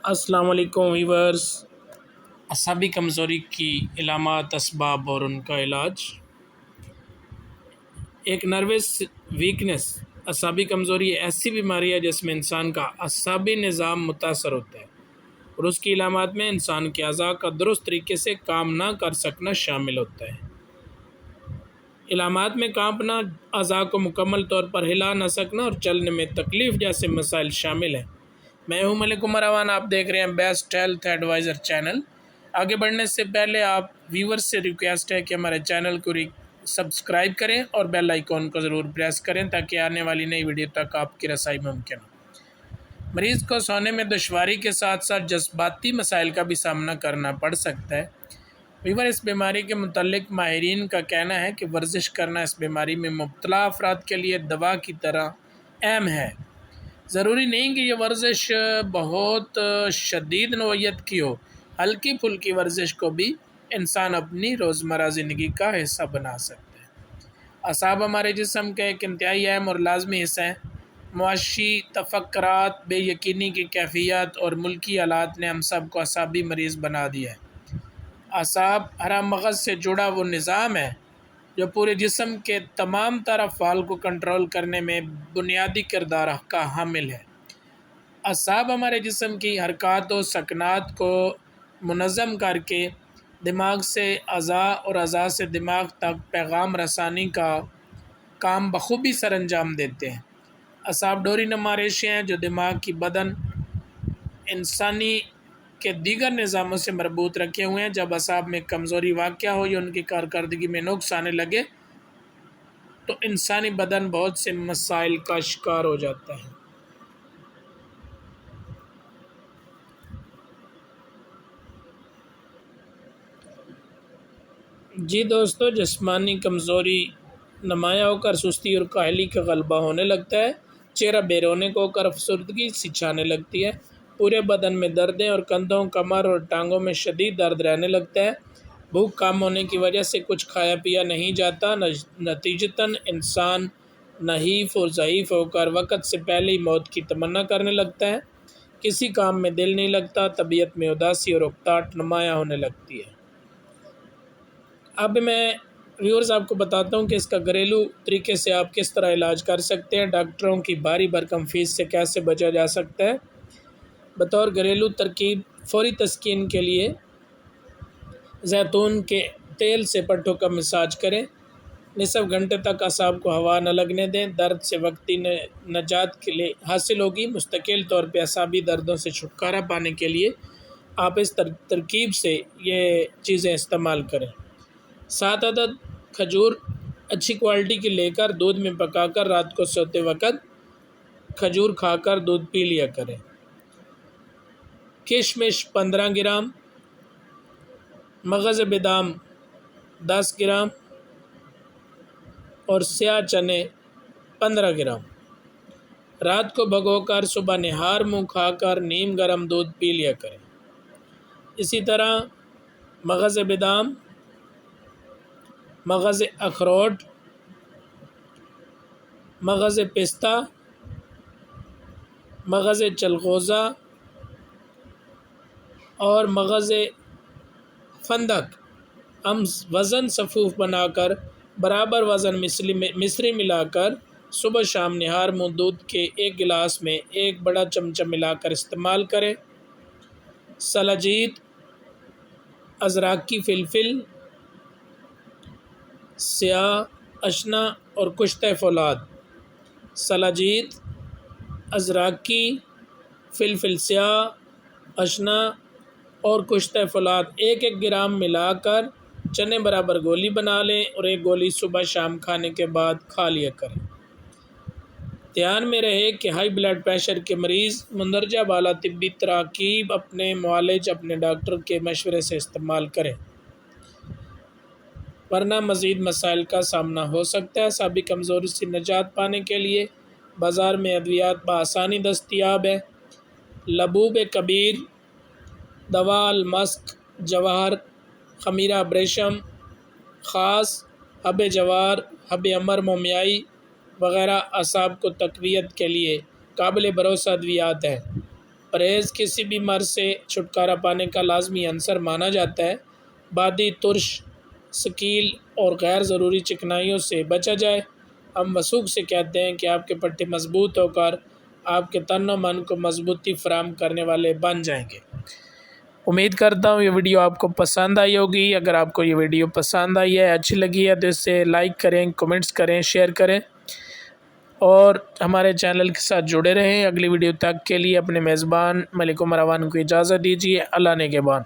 السلام علیکم ویورز۔ اعصابی کمزوری کی علامات، اسباب اور ان کا علاج۔ ایک نروس ویکنس اعصابی کمزوری ایسی بیماری ہے جس میں انسان کا اعصابی نظام متاثر ہوتا ہے، اور اس کی علامات میں انسان کے اعضاء کا درست طریقے سے کام نہ کر سکنا شامل ہوتا ہے۔ علامات میں کانپنا، اعضاء کو مکمل طور پر ہلا نہ سکنا اور چلنے میں تکلیف جیسے مسائل شامل ہیں۔ میں ہوں ملک عمر اوان، آپ دیکھ رہے ہیں بیسٹ ہیلتھ ایڈوائزر چینل۔ آگے بڑھنے سے پہلے آپ ویورز سے ریکویسٹ ہے کہ ہمارے چینل کو سبسکرائب کریں اور بیل آئیکن کو ضرور پریس کریں تاکہ آنے والی نئی ویڈیو تک آپ کی رسائی ممکن ہو۔ مریض کو سونے میں دشواری کے ساتھ ساتھ جذباتی مسائل کا بھی سامنا کرنا پڑ سکتا ہے۔ ویور، اس بیماری کے متعلق ماہرین کا کہنا ہے کہ ورزش کرنا اس بیماری میں مبتلا افراد کے لیے دوا کی طرح اہم ہے۔ ضروری نہیں کہ یہ ورزش بہت شدید نوعیت کی ہو، ہلکی پھلکی ورزش کو بھی انسان اپنی روزمرہ زندگی کا حصہ بنا سکتا ہے۔ اعصاب ہمارے جسم کا ایک انتہائی اہم اور لازمی حصہ ہیں۔ معاشی تفکرات، بے یقینی کی کیفیات اور ملکی حالات نے ہم سب کو اعصابی مریض بنا دیا ہے۔ اعصاب حرام مغز سے جڑا وہ نظام ہے جو پورے جسم کے تمام تر افعال کو کنٹرول کرنے میں بنیادی کردار کا حامل ہے۔ اعصاب ہمارے جسم کی حرکات و سکنات کو منظم کر کے دماغ سے اعضاء اور اعضاء سے دماغ تک پیغام رسانی کا کام بخوبی سر انجام دیتے ہیں۔ اعصاب ڈوری نما ریشے ہیں جو دماغ کی بدن انسانی کے دیگر نظاموں سے مربوط رکھے ہوئے ہیں۔ جب اعصاب میں کمزوری واقع ہو یا ان کی کارکردگی میں نقص آنے لگے تو انسانی بدن بہت سے مسائل کا شکار ہو جاتا ہے۔ جی دوستو، جسمانی کمزوری نمایاں ہو کر سستی اور کاہلی کا غلبہ ہونے لگتا ہے۔ چہرہ بے رونق ہو کر افسردگی سی چھانے لگتی ہے۔ پورے بدن میں دردیں اور کندھوں، کمر اور ٹانگوں میں شدید درد رہنے لگتا ہے۔ بھوک کم ہونے کی وجہ سے کچھ کھایا پیا نہیں جاتا، نتیجتاً انسان نحیف اور ضعیف ہو کر وقت سے پہلے ہی موت کی تمنا کرنے لگتا ہے۔ کسی کام میں دل نہیں لگتا، طبیعت میں اداسی اور اکتاہٹ نمایاں ہونے لگتی ہے۔ اب میں ویورز آپ کو بتاتا ہوں کہ اس کا گھریلو طریقے سے آپ کس طرح علاج کر سکتے ہیں، ڈاکٹروں کی بھاری بھرکم فیس سے کیسے بچا جا سکتا ہے۔ بطور گھریلو ترکیب، فوری تسکین کے لیے زیتون کے تیل سے پٹھوں کا مساج کریں۔ نصف گھنٹے تک اعصاب کو ہوا نہ لگنے دیں، درد سے وقتی نجات کے لیے حاصل ہوگی۔ مستقل طور پہ اعصابی دردوں سے چھٹکارا پانے کے لیے آپ اس ترکیب سے یہ چیزیں استعمال کریں۔ 7 عدد کھجور اچھی کوالٹی کی لے کر دودھ میں پکا کر رات کو سوتے وقت کھجور کھا کر دودھ پی لیا کریں۔ کشمش 15 گرام، مغز بادام 10 گرام اور سیاہ چنے 15 گرام رات کو بھگو کر صبح نہار منہ کھا کر نیم گرم دودھ پی لیا کریں۔ اسی طرح مغز بادام، مغز اخروٹ، مغز پستہ، مغز چلغوزہ اور مغز فندق ہم وزن صفوف بنا کر برابر وزن مصری ملا کر صبح شام نہار منہ دودھ کے 1 گلاس میں 1 بڑا چمچہ ملا کر استعمال کریں۔ سلاجید، ازراکی فلفل، سیاہ اشنا اور کشتہ فولاد۔ سلاجید، ازراکی، فلفل سیاہ، اشنا اور کشتہ فولاد 1-1 گرام ملا کر چنے برابر گولی بنا لیں اور 1 گولی صبح شام کھانے کے بعد کھا لیا کریں۔ دھیان میں رہے کہ ہائی بلڈ پریشر کے مریض مندرجہ بالا طبی تراکیب اپنے معالج اپنے ڈاکٹر کے مشورے سے استعمال کریں، ورنہ مزید مسائل کا سامنا ہو سکتا ہے۔ اعصابی کمزوری سے نجات پانے کے لیے بازار میں ادویات بآسانی دستیاب ہیں۔ لبوب کبیر، دوا المسک، جواہر، خمیرہ ابریشم خاص، حب جوار، حب امر مومیائی وغیرہ اعصاب کو تقویت کے لیے قابل بھروسہ ادویات ہیں۔ پرہیز کسی بھی مرض سے چھٹکارا پانے کا لازمی عنصر مانا جاتا ہے۔ بادی، ترش، ثقیل اور غیر ضروری چکنائیوں سے بچا جائے۔ ہم وثوق سے کہتے ہیں کہ آپ کے پٹھے مضبوط ہو کر آپ کے تن و من کو مضبوطی فراہم کرنے والے بن جائیں گے۔ امید کرتا ہوں یہ ویڈیو آپ کو پسند آئی ہوگی۔ اگر آپ کو یہ ویڈیو پسند آئی ہے، اچھی لگی ہے تو اسے لائک کریں، کمنٹس کریں، شیئر کریں اور ہمارے چینل کے ساتھ جڑے رہیں۔ اگلی ویڈیو تک کے لیے اپنے میزبان ملک عمر اوان کو اجازت دیجیے۔ اللہ نگہبان۔